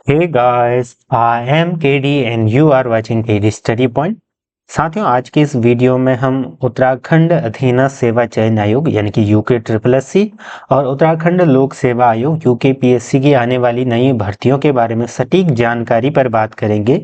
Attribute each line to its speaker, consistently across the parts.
Speaker 1: Hey guys, I am KD and you are watching KD Study Point। साथियों, आज के इस वीडियो में हम उत्तराखंड अधीनस्थ सेवा चयन आयोग यानी कि UKSSC और उत्तराखंड लोक सेवा आयोग UKPSC की आने वाली नई भर्तियों के बारे में सटीक जानकारी पर बात करेंगे।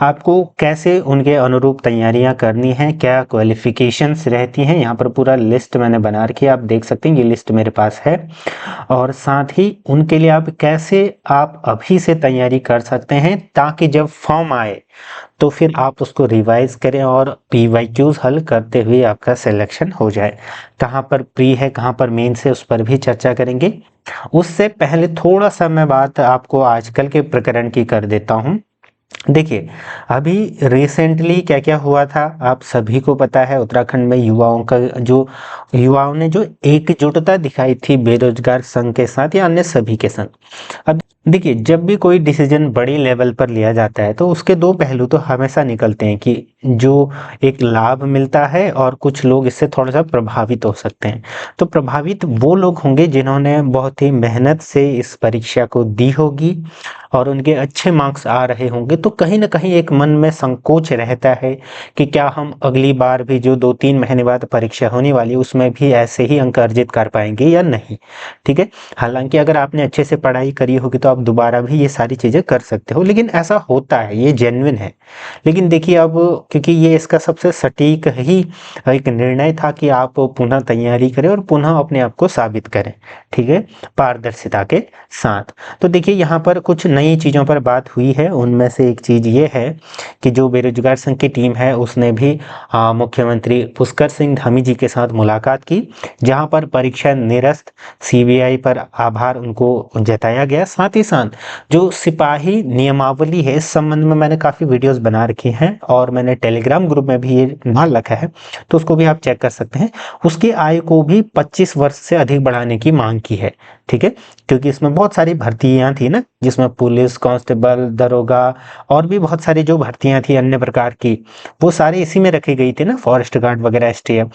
Speaker 1: आपको कैसे उनके अनुरूप तैयारियां करनी हैं, क्या क्वालिफिकेशंस रहती हैं, यहाँ पर पूरा लिस्ट मैंने बना रखी है, आप देख सकते हैं, ये लिस्ट मेरे पास है। और साथ ही उनके लिए आप अभी से तैयारी कर सकते हैं ताकि जब फॉर्म आए तो फिर आप उसको रिवाइज करें और PYQs हल करते हुए आपका सिलेक्शन हो जाए। कहाँ पर प्री है, कहाँ पर मेंस है, उस पर भी चर्चा करेंगे। उससे पहले थोड़ा सा मैं बात आपको आजकल के प्रकरण की कर देता हूँ। देखिए, अभी रिसेंटली क्या क्या हुआ था आप सभी को पता है। उत्तराखंड में युवाओं ने जो एकजुटता दिखाई थी बेरोजगार संघ के साथ या अन्य सभी के संग। अब देखिए, जब भी कोई डिसीजन बड़ी लेवल पर लिया जाता है तो उसके दो पहलू तो हमेशा निकलते हैं कि जो एक लाभ मिलता है और कुछ लोग इससे थोड़ा सा प्रभावित हो सकते हैं। तो प्रभावित वो लोग होंगे जिन्होंने बहुत ही मेहनत से इस परीक्षा को दी होगी और उनके अच्छे मार्क्स आ रहे होंगे, तो कहीं ना कहीं एक मन में संकोच रहता है कि क्या हम अगली बार भी जो 2-3 महीने बाद परीक्षा होने वाली है उसमें भी ऐसे ही अंक अर्जित कर पाएंगे या नहीं। ठीक है, हालांकि अगर आपने अच्छे से पढ़ाई करी होगी तो आप दोबारा भी ये सारी चीज़ें कर सकते हो, लेकिन ऐसा होता है, ये जेन्युइन है। लेकिन देखिए, अब क्योंकि ये इसका सबसे सटीक ही एक निर्णय था कि आप पुनः तैयारी करें और पुनः अपने आप को साबित करें, ठीक है, पारदर्शिता के साथ। तो देखिए, यहाँ पर कुछ नई चीज़ों पर बात हुई है। उनमें से एक चीज़ ये है कि जो बेरोजगार संघ की टीम है उसने भी मुख्यमंत्री पुष्कर सिंह धामी जी के साथ मुलाकात की, जहाँ पर परीक्षा निरस्त CBI पर आभार उनको जताया गया। साथ ही साथ जो सिपाही नियमावली है, इस संबंध में मैंने काफ़ी वीडियोस बना रखी हैं और मैंने टेलीग्राम ग्रुप में भी ये डाल रखा है, तो उसको भी आप चेक कर सकते हैं। उसकी आयु को भी 25 वर्ष से अधिक बढ़ाने की मांग की है, ठीक है, क्योंकि इसमें बहुत सारी भर्तियां थी ना, जिसमें पुलिस कांस्टेबल, दरोगा और भी बहुत सारी जो भर्तियां थी अन्य प्रकार की, वो सारी इसी में रखी गई थी ना, फॉरेस्ट गार्ड वगैरह, STF।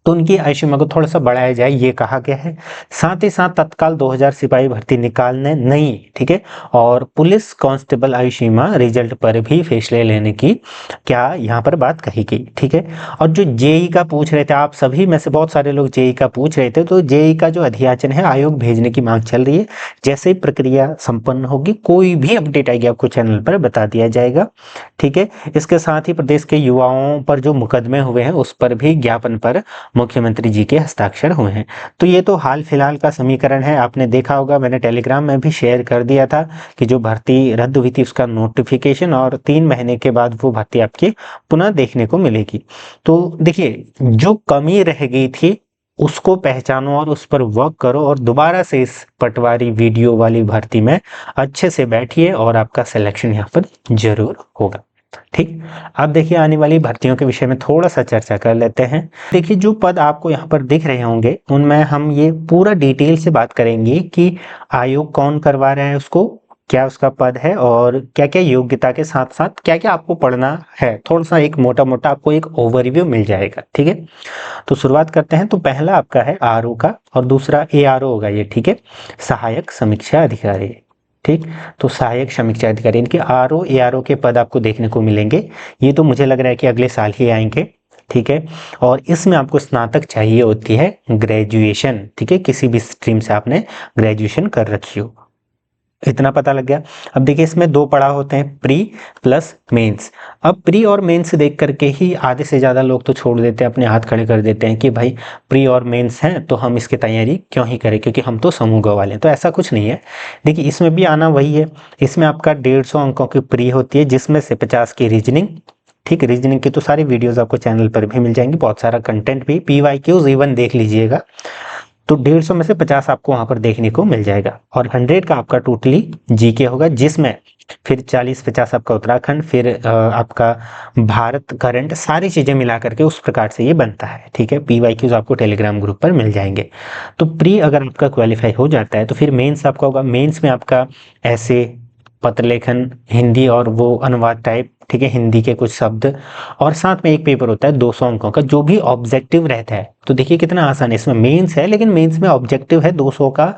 Speaker 1: तो उनकी आयु सीमा को थोड़ा सा बढ़ाया जाए, ये कहा गया है। साथ ही साथ तत्काल 2000 सिपाही भर्ती निकालने नहीं, ठीक है, और पुलिस कांस्टेबल आयु सीमा रिजल्ट पर भी फैसले लेने की क्या यहाँ पर बात कही गई, ठीक है। और जो JEE का पूछ रहे थे, आप सभी में से बहुत सारे लोग JEE का पूछ रहे थे, तो JEE का जो अध्याचन है आयोग भेजने की मांग चल रही है। जैसे ही प्रक्रिया संपन्न होगी, कोई भी अपडेट आएगी आपको चैनल पर बता दिया जाएगा, ठीक है। इसके साथ ही प्रदेश के युवाओं पर जो मुकदमे हुए हैं उस पर भी ज्ञापन पर मुख्यमंत्री जी के हस्ताक्षर हुए हैं। तो ये तो हाल फिलहाल का समीकरण है, आपने देखा होगा, मैंने टेलीग्राम में भी शेयर कर दिया था कि जो भर्ती रद्द हुई थी उसका नोटिफिकेशन, और 3 महीने के बाद वो भर्ती आपकी पुनः देखने को मिलेगी। तो देखिए, जो कमी रह गई थी उसको पहचानो और उस पर वर्क करो और दोबारा से इस पटवारी वीडियो वाली भर्ती में अच्छे से बैठिए और आपका सिलेक्शन यहाँ पर जरूर होगा। ठीक, अब देखिए, आने वाली भर्तियों के विषय में थोड़ा सा चर्चा कर लेते हैं। देखिए, जो पद आपको यहाँ पर दिख रहे होंगे उनमें हम ये पूरा डिटेल से बात करेंगे कि आयोग कौन करवा रहा है उसको, क्या उसका पद है और क्या क्या योग्यता के साथ साथ क्या क्या आपको पढ़ना है। थोड़ा सा एक मोटा मोटा आपको एक ओवरव्यू मिल जाएगा, ठीक है। तो शुरुआत करते हैं। तो पहला आपका है RO का और दूसरा ARO होगा ये, ठीक है, सहायक समीक्षा अधिकारी, ठीक। तो सहायक समीक्षा अधिकारी, इनके RO ARO के पद आपको देखने को मिलेंगे। ये तो मुझे लग रहा है कि अगले साल ही आएंगे, ठीक है। और इसमें आपको स्नातक चाहिए होती है, ग्रेजुएशन, ठीक है, किसी भी स्ट्रीम से आपने ग्रेजुएशन कर रखी हो, इतना पता लग गया। अब देखिए, इसमें 2 पड़ाव होते हैं, प्री प्लस मेंस। अब प्री और मेंस देख करके ही आधे से ज़्यादा लोग तो छोड़ देते हैं, अपने हाथ खड़े कर देते हैं कि भाई प्री और मेंस हैं तो हम इसकी तैयारी क्यों ही करें, क्योंकि हम तो समूह ग वाले हैं। तो ऐसा कुछ नहीं है। देखिए, इसमें भी आना वही है। इसमें आपका 150 अंकों की प्री होती है, जिसमें से 50 की रीजनिंग, ठीक। रीजनिंग की तो सारी वीडियोस आपको चैनल पर भी मिल जाएंगी, बहुत सारा कंटेंट भी, PYQs इवन देख लीजिएगा। तो 150 में से 50 आपको वहां पर देखने को मिल जाएगा और 100 का आपका टोटली GK होगा, जिसमें फिर 40-50 आपका उत्तराखंड, फिर आपका भारत करंट, सारी चीजें मिला करके उस प्रकार से ये बनता है, ठीक है। PYQs आपको टेलीग्राम ग्रुप पर मिल जाएंगे। तो प्री अगर आपका क्वालिफाई हो जाता है तो फिर मेंस आपका होगा। मेंस में आपका ऐसे, पत्र लेखन, हिंदी और वो अनुवाद टाइप, ठीक है, हिंदी के कुछ शब्द, और साथ में एक पेपर होता है 200 अंकों का जो भी ऑब्जेक्टिव रहता है। तो देखिए कितना आसान है, इसमें मेंस है लेकिन मेंस में ऑब्जेक्टिव है 200 का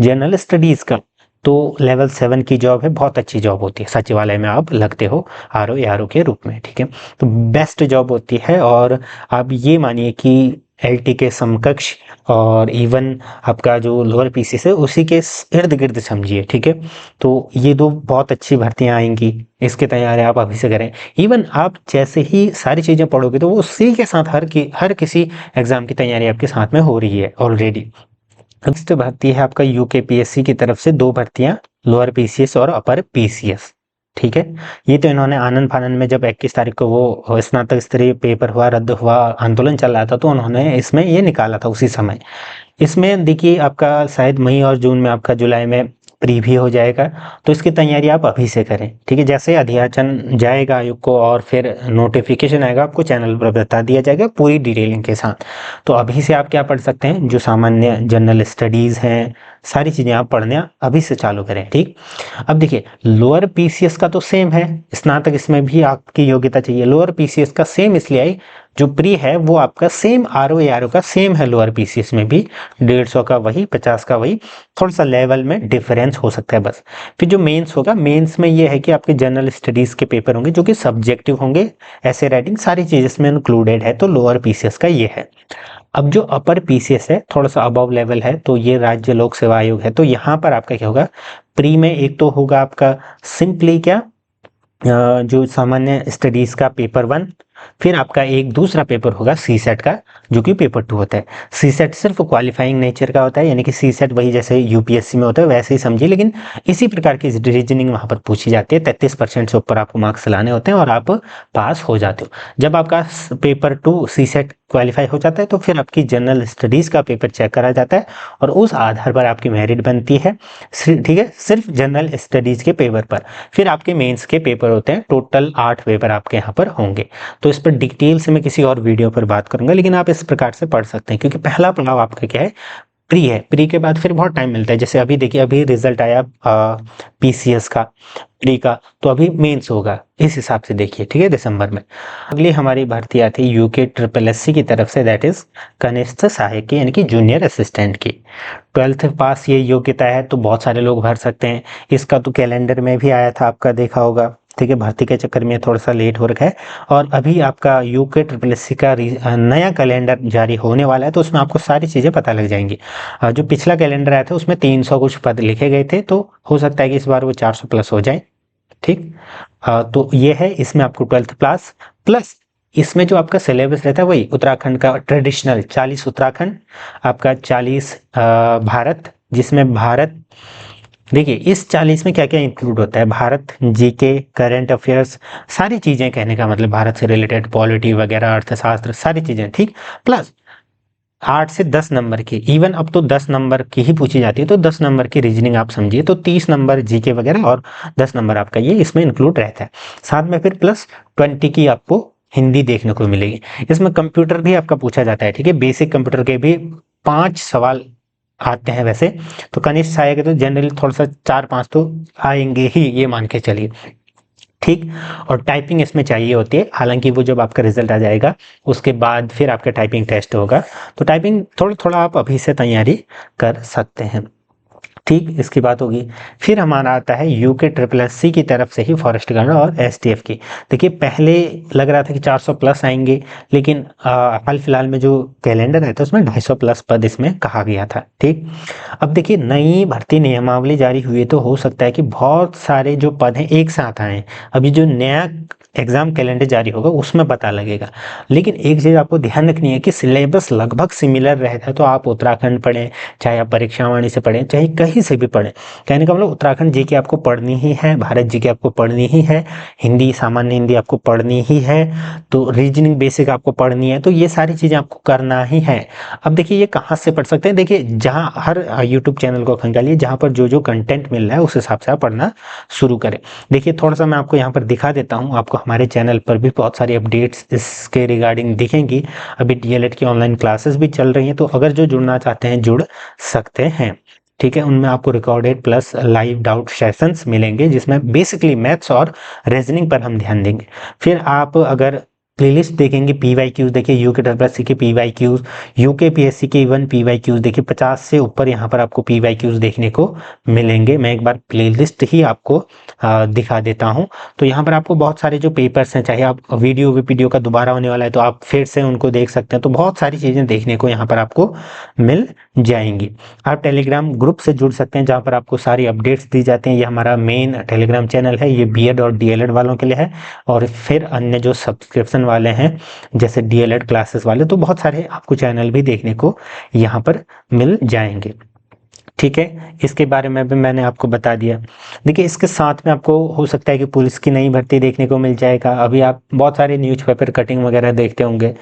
Speaker 1: जनरल स्टडीज का, तो लेवल 7 की जॉब है, बहुत अच्छी जॉब होती है, सचिवालय में आप लगते हो आरओ एआरओ के रूप में, ठीक है। तो बेस्ट जॉब होती है, और आप ये मानिए कि एलटी के समकक्ष और इवन आपका जो लोअर पीसीएस है उसी के इर्द गिर्द समझिए, ठीक है। तो ये दो बहुत अच्छी भर्तियां आएंगी, इसकी तैयारी आप अभी से करें। इवन आप जैसे ही सारी चीज़ें पढ़ोगे तो वो उसी के साथ हर किसी एग्जाम की तैयारी आपके साथ में हो रही है ऑलरेडी। नेक्स्ट भर्ती है आपका यूकेपीएससी की तरफ से 2 भर्तियां, लोअर पीसीएस और अपर पीसीएस, ठीक है। ये तो इन्होंने आनंद फानंद में जब 21 तारीख को वो स्नातक स्तरीय पेपर हुआ, रद्द हुआ, आंदोलन चल रहा था, तो उन्होंने इसमें ये निकाला था उसी समय। इसमें देखिए आपका शायद मई और जून में, आपका जुलाई में प्री भी हो जाएगा, तो इसकी तैयारी आप अभी से करें, ठीक है। जैसे अध्याचन जाएगा आयोग को और फिर नोटिफिकेशन आएगा, आपको चैनल पर बता दिया जाएगा पूरी डिटेलिंग के साथ। तो अभी से आप क्या पढ़ सकते हैं, जो सामान्य जनरल स्टडीज हैं, सारी चीजें आप पढ़ने अभी से चालू करें, ठीक। अब देखिए लोअर पीसीएस का तो सेम है, स्नातक इसमें भी आपकी योग्यता चाहिए। लोअर पीसीएस का सेम इसलिए आई, जो प्री है वो आपका सेम आरओ एआरओ का सेम है, लोअर पीसीएस में भी 150 का वही, 50 का वही, थोड़ा सा लेवल में डिफरेंस हो सकता है बस। फिर जो मेंस होगा, मेंस में ये है कि आपके जनरल स्टडीज के पेपर होंगे जो कि सब्जेक्टिव होंगे, ऐसे राइटिंग सारी चीज इसमें इंक्लूडेड है, तो लोअर पीसीएस का ये है। अब जो अपर पीसीएस है थोड़ा सा अबव लेवल है, तो ये राज्य लोक सेवा आयोग है। तो यहाँ पर आपका क्या होगा, प्री में एक तो होगा आपका सिंपली क्या, जो सामान्य स्टडीज का पेपर 1, फिर आपका एक दूसरा पेपर होगा सी सेट का, जो कि पेपर 2 होता है। सी सेट सिर्फ क्वालिफाइंग नेचर का होता है, यानी कि सी सेट वही जैसे यूपीएससी में होता है वैसे ही समझिए, लेकिन इसी प्रकार की रीजनिंग वहां पर पूछी जाती है। 33% से ऊपर आपको मार्क्स लाने होते हैं और आप पास हो जाते हो। जब आपका पेपर 2 सी सेट क्वालिफाई हो जाता है तो फिर आपकी जनरल स्टडीज का पेपर चेक करा जाता है और उस आधार पर आपकी मेरिट बनती है, ठीक है, सिर्फ जनरल स्टडीज के पेपर पर। फिर आपके मेंस के पेपर होते हैं, टोटल 8 पेपर आपके यहाँ पर होंगे। तो इस पर डिटेल से मैं किसी और वीडियो पर बात करूंगा, लेकिन आप इस प्रकार से पढ़ सकते हैं, क्योंकि पहला पड़ाव आपका क्या है, प्री है। प्री के बाद फिर बहुत टाइम मिलता है, जैसे अभी देखिए अभी रिजल्ट आया पीसीएस का, प्री का, तो अभी मेंस होगा, इस हिसाब से देखिए, ठीक है, दिसंबर में। अगली हमारी भर्ती आती है यूके ट्रिपल एससी की तरफ से, दैट इज कनिष्ठ सहायक की, यानी कि जूनियर असिस्टेंट की। 12th पास ये योग्यता है, तो बहुत सारे लोग भर सकते हैं। इसका तो कैलेंडर में भी आया था, आपका देखा होगा, ठीक है। भर्ती के चक्कर में थोड़ा सा लेट हो रखा है, और अभी आपका यूके ट्रिपल एससी का नया कैलेंडर जारी होने वाला है, तो उसमें आपको सारी चीज़ें पता लग जाएंगी। जो पिछला कैलेंडर आया था उसमें 300 कुछ पद लिखे गए थे, तो हो सकता है कि इस बार वो 400 प्लस हो जाए, ठीक। तो ये है, इसमें आपको 12th प्लस प्लस इसमें जो आपका सिलेबस रहता है वही उत्तराखंड का ट्रेडिशनल, 40 उत्तराखंड, आपका 40 भारत, जिसमें भारत, देखिए इस 40 में क्या क्या इंक्लूड होता है, भारत, जीके, करंट अफेयर्स, सारी चीजें, कहने का मतलब भारत से रिलेटेड पॉलिटी वगैरह, अर्थशास्त्र, सारी चीजें, ठीक। प्लस 8 से 10 नंबर की, इवन अब तो 10 नंबर की ही पूछी जाती है, तो 10 नंबर की रीजनिंग आप समझिए, तो 30 नंबर जीके वगैरह और 10 नंबर आपका ये इसमें इंक्लूड रहता है। साथ में फिर प्लस 20 की आपको हिंदी देखने को मिलेगी। इसमें कंप्यूटर भी आपका पूछा जाता है, ठीक है, बेसिक कंप्यूटर के भी 5 सवाल आते हैं वैसे, तो कनिष्ठ सहायक तो जनरली थोड़ा सा 4-5 तो आएंगे ही, ये मान के चलिए, ठीक। और टाइपिंग इसमें चाहिए होती है, हालांकि वो जब आपका रिजल्ट आ जाएगा उसके बाद फिर आपका टाइपिंग टेस्ट होगा, तो टाइपिंग थोड़ा थोड़ा आप अभी से तैयारी कर सकते हैं, ठीक। इसकी बात होगी। फिर हमारा आता है यूके ट्रिपल एससी की तरफ से ही फॉरेस्ट गार्ड और एसटीएफ की। देखिए पहले लग रहा था कि 400 प्लस आएंगे, लेकिन हाल फिलहाल में जो कैलेंडर है तो उसमें 250 प्लस पद इसमें कहा गया था, ठीक। अब देखिए नई भर्ती नियमावली जारी हुई है, तो हो सकता है कि बहुत सारे जो पद हैं एक साथ आए। अभी जो नया एग्जाम कैलेंडर जारी होगा उसमें पता लगेगा, लेकिन एक चीज आपको ध्यान रखनी है कि सिलेबस लगभग सिमिलर रहता है, तो आप उत्तराखंड पढ़ें, चाहे आप परीक्षा वाणी से पढ़ें, चाहे कहीं से भी पढ़ें, कहने का मतलब उत्तराखंड जीके आपको पढ़नी ही है, भारत जीके आपको पढ़नी ही है, हिंदी सामान्य हिंदी आपको पढ़नी ही है, तो रीजनिंग बेसिक आपको पढ़नी है, तो ये सारी चीजें आपको करना ही है। अब देखिए ये कहाँ से पढ़ सकते हैं, देखिए जहाँ हर यूट्यूब चैनल को खंगालिए, जहाँ पर जो जो कंटेंट मिल रहा है उस हिसाब से आप पढ़ना शुरू करें। देखिए थोड़ा सा मैं आपको यहाँ पर दिखा देता हूँ, आपको हमारे चैनल पर भी बहुत सारी अपडेट्स इसके रिगार्डिंग दिखेंगी। अभी डीएलएड की ऑनलाइन क्लासेस भी चल रही हैं, तो अगर जो जुड़ना चाहते हैं जुड़ सकते हैं, ठीक है। उनमें आपको recorded plus live doubt sessions मिलेंगे, जिसमें बेसिकली मैथ्स और रीजनिंग पर हम ध्यान देंगे। फिर आप अगर प्लेलिस्ट देखेंगे, पीवाईक्यूज देखिए, यूके ट्रिपल के पीवाईक्यूज, यूके पीएससी के इवन पीवाईक्यूज देखिए 50 से ऊपर यहाँ पर आपको पीवाईक्यूज देखने को मिलेंगे। मैं एक बार प्लेलिस्ट ही आपको दिखा देता हूँ। तो यहाँ पर आपको बहुत सारे जो पेपर्स हैं, चाहे आप वीडियो का दोबारा होने वाला है तो आप फिर से उनको देख सकते हैं, तो बहुत सारी चीज़ें देखने को यहाँ पर आपको मिल जाएंगी। आप टेलीग्राम ग्रुप से जुड़ सकते हैं जहाँ पर आपको सारी अपडेट्स दी जाती हैं। ये हमारा मेन टेलीग्राम चैनल है, ये बीएड और डीएलएड वालों के लिए है। और फिर अन्य जो सब्सक्रिप्शन वाले हैं जैसे डीएलएड क्लासेस वाले, तो बहुत सारे आपको चैनल भी देखने को यहाँ पर मिल जाएंगे। ठीक है, इसके बारे में भी मैंने आपको बता दिया। देखिए, इसके साथ में आपको हो सकता है कि पुलिस की नई भर्ती देखने को मिल जाएगा। अभी आप बहुत सारे न्यूज़पेपर कटिंग वगैरह देखते होंगे।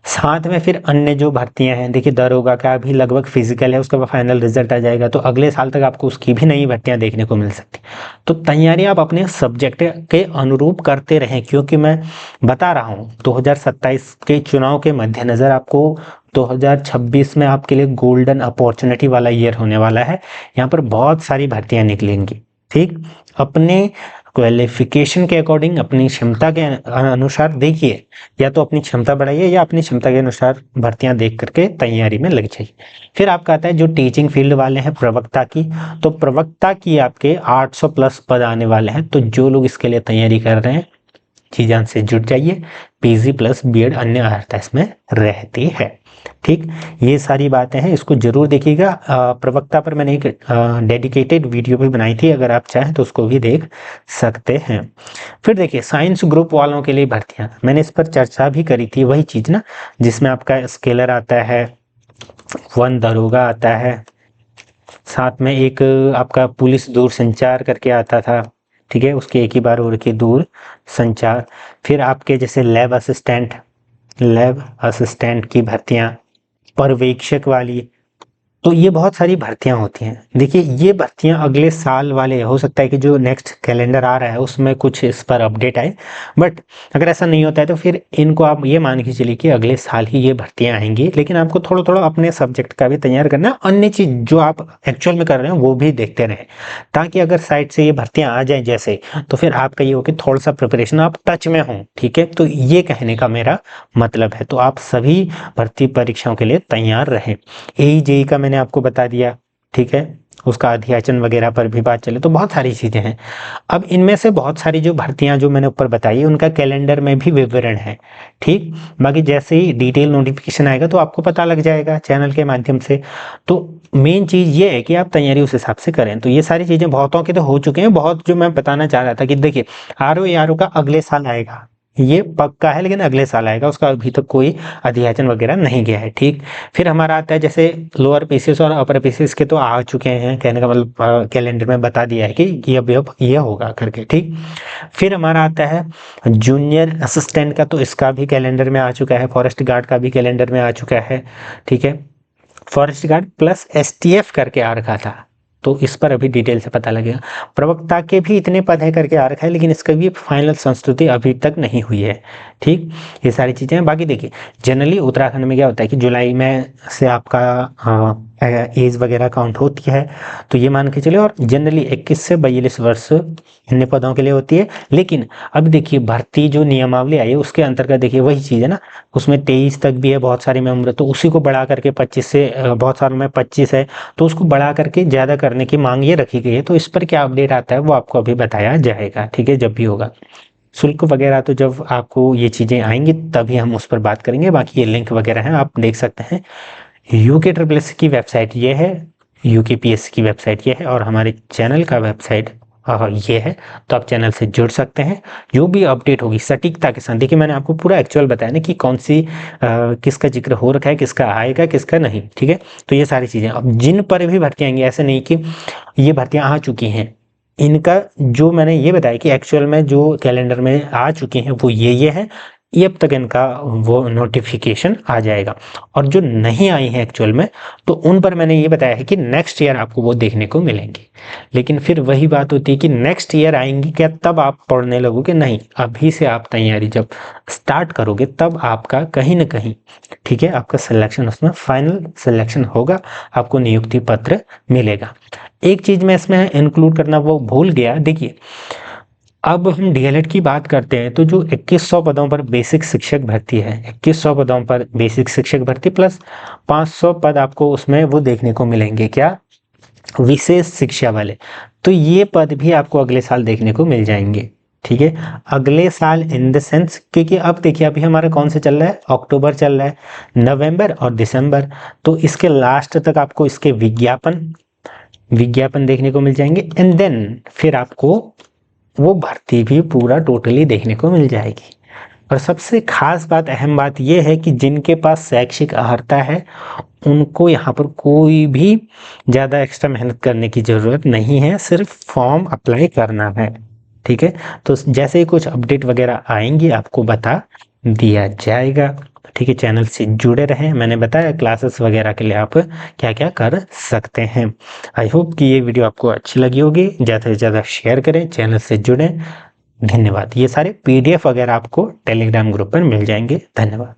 Speaker 1: साथ में फिर अन्य जो भर्तियां हैं, देखिए दरोगा का अभी लगभग फिजिकल है, उसका फाइनल रिजल्ट आ जाएगा, तो अगले साल तक आपको उसकी भी नई भर्तियां देखने को मिल सकती। तो तैयारी आप अपने सब्जेक्ट के अनुरूप करते रहें, क्योंकि मैं बता रहा हूँ 2027 के चुनाव के मद्देनजर आपको 2026 में आपके लिए गोल्डन अपॉर्चुनिटी वाला ईयर होने वाला है। यहाँ पर बहुत सारी भर्तियां निकलेंगी। ठीक, अपने क्वालिफिकेशन के अकॉर्डिंग, अपनी क्षमता के अनुसार देखिए, या तो अपनी क्षमता बढ़ाइए या अपनी क्षमता के अनुसार भर्तियां देख करके तैयारी में लग जाइए। फिर आपका आता है जो टीचिंग फील्ड वाले हैं प्रवक्ता की, तो प्रवक्ता की आपके 800 प्लस पद आने वाले हैं। तो जो लोग इसके लिए तैयारी कर रहे हैं, जी जान से जुट जाइए। पीजी प्लस बीएड अन्य अर्हता इसमें रहती है। ठीक, ये सारी बातें हैं, इसको जरूर देखिएगा। प्रवक्ता पर मैंने एक डेडिकेटेड वीडियो भी बनाई थी, अगर आप चाहें तो उसको भी देख सकते हैं। फिर देखिए, साइंस ग्रुप वालों के लिए भर्तियां, मैंने इस पर चर्चा भी करी थी, वही चीज ना, जिसमें आपका स्केलर आता है, वन दरोगा आता है, साथ में एक आपका पुलिस दूर संचार करके आता था। ठीक है, उसके एक ही बार और की दूर संचार। फिर आपके जैसे लैब असिस्टेंट की भर्तियां, पर्यवेक्षक वाली, तो ये बहुत सारी भर्तियां होती हैं। देखिए, ये भर्तियां अगले साल वाले, हो सकता है कि जो नेक्स्ट कैलेंडर आ रहा है उसमें कुछ इस पर अपडेट आए, बट अगर ऐसा नहीं होता है तो फिर इनको आप ये मान के चलिए कि अगले साल ही ये भर्तियां आएंगी। लेकिन आपको थोड़ा थोड़ा अपने सब्जेक्ट का भी तैयार करना है, अन्य चीज जो आप एक्चुअल में कर रहे हैं वो भी देखते रहें, ताकि अगर साइड से ये भर्तियां आ जाए जैसे, तो फिर आपका ये हो कि थोड़ा सा प्रिपरेशन आप टच में हों। ठीक है, तो ये कहने का मेरा मतलब है। तो आप सभी भर्ती परीक्षाओं के लिए तैयार रहें। AE का मैंने आपको बता दिया। ठीक है, उसका अध्याचन वगैरह पर भी बात चले, तो बहुत सारी चीजें हैं। अब इनमें से बहुत सारी जो भर्तियां जो मैंने ऊपर बताई, उनका कैलेंडर में भी विवरण है। ठीक, बाकी जैसे ही डिटेल नोटिफिकेशन आएगा तो आपको पता लग जाएगा चैनल के माध्यम से। तो मेन चीज ये है कि आप तैयारी उस हिसाब से करें। तो ये सारी चीजें बहुतों के तो हो चुके हैं, बहुत जो मैं बताना चाह रहा था कि देखिए, RO का अगले साल आएगा, ये पक्का है, लेकिन अगले साल आएगा, उसका अभी तक कोई अध्याचन वगैरह नहीं गया है। ठीक, फिर हमारा आता है जैसे लोअर पीसीएस और अपर पीसीएस के तो आ चुके हैं, कहने का मतलब कैलेंडर में बता दिया है कि अब ये होगा करके। ठीक, फिर हमारा आता है जूनियर असिस्टेंट का, तो इसका भी कैलेंडर में आ चुका है। फॉरेस्ट गार्ड का भी कैलेंडर में आ चुका है। ठीक है, फॉरेस्ट गार्ड प्लस STF करके आ रखा था, तो इस पर अभी डिटेल से पता लगेगा। प्रवक्ता के भी इतने पद है करके आ रखा है, लेकिन इसका भी फाइनल संस्तुति अभी तक नहीं हुई है। ठीक, ये सारी चीजें हैं। बाकी देखिए, जनरली उत्तराखंड में क्या होता है कि जुलाई में से आपका एज वगैरह काउंट होती है, तो ये मान के चले। और जनरली 21 से 42 वर्ष इन पदों के लिए होती है। लेकिन अब देखिए, भर्ती जो नियमावली आई है उसके अंतर्गत देखिए वही चीज है ना, उसमें 23 तक भी है बहुत सारी में उम्र, तो उसी को बढ़ा करके 25 से बहुत सारों में 25 है, तो उसको बढ़ा करके ज्यादा करने की मांग ये रखी गई है। तो इस पर क्या अपडेट आता है वो आपको अभी बताया जाएगा। ठीक है, जब भी होगा शुल्क वगैरह, तो जब आपको ये चीजें आएंगी तभी हम उस पर बात करेंगे। बाकी ये लिंक वगैरह है, आप देख सकते हैं। यूके ट्रिपल की वेबसाइट ये है, UKPSC की वेबसाइट ये है, और हमारे चैनल का वेबसाइट ये है। तो आप चैनल से जुड़ सकते हैं, जो भी अपडेट होगी सटीकता के साथ। देखिए, मैंने आपको पूरा एक्चुअल बताया ना कि कौन सी किसका जिक्र हो रखा है, किसका आएगा, किसका नहीं। ठीक है, तो ये सारी चीजें अब जिन पर भी भर्तियां आएंगी, ऐसे नहीं कि ये भर्तियां आ चुकी हैं, इनका जो मैंने ये बताया कि एक्चुअल में जो कैलेंडर में आ चुकी हैं वो ये है, ये अब तक इनका वो नोटिफिकेशन आ जाएगा। और जो नहीं आई है एक्चुअल में, तो उन पर मैंने ये बताया है कि नेक्स्ट ईयर आपको वो देखने को मिलेंगे। लेकिन फिर वही बात होती है कि नेक्स्ट ईयर आएंगी क्या, तब आप पढ़ने लगोगे? नहीं, अभी से आप तैयारी जब स्टार्ट करोगे तब आपका कहीं ना कहीं, ठीक है, आपका सिलेक्शन, उसमें फाइनल सिलेक्शन होगा, आपको नियुक्ति पत्र मिलेगा। एक चीज मैं इसमें इंक्लूड करना वो भूल गया। देखिए, अब हम डीएलएड की बात करते हैं तो जो 2100 पदों पर बेसिक शिक्षक भर्ती है, 2100 पदों पर बेसिक शिक्षक भर्ती प्लस 500 पद आपको उसमें वो देखने को मिलेंगे, क्या, विशेष शिक्षा वाले। तो ये पद भी आपको अगले साल देखने को मिल जाएंगे। ठीक है, अगले साल इन द सेंस, क्योंकि अब देखिए अभी हमारा कौन से चल रहा है, अक्टूबर चल रहा है, नवंबर और दिसंबर, तो इसके लास्ट तक आपको इसके विज्ञापन विज्ञापन देखने को मिल जाएंगे एंड देन फिर आपको वो भर्ती भी पूरा टोटली देखने को मिल जाएगी। और सबसे खास बात, अहम बात यह है कि जिनके पास शैक्षिक अर्हता है उनको यहाँ पर कोई भी ज़्यादा एक्स्ट्रा मेहनत करने की ज़रूरत नहीं है, सिर्फ फॉर्म अप्लाई करना है। ठीक है, तो जैसे ही कुछ अपडेट वगैरह आएंगी आपको बता दिया जाएगा। ठीक है, चैनल से जुड़े रहें, मैंने बताया क्लासेस वगैरह के लिए आप क्या क्या कर सकते हैं। आई होप कि ये वीडियो आपको अच्छी लगी होगी, ज़्यादा से ज़्यादा शेयर करें, चैनल से जुड़ें। धन्यवाद। ये सारे पीडीएफ वगैरह आपको टेलीग्राम ग्रुप पर मिल जाएंगे। धन्यवाद।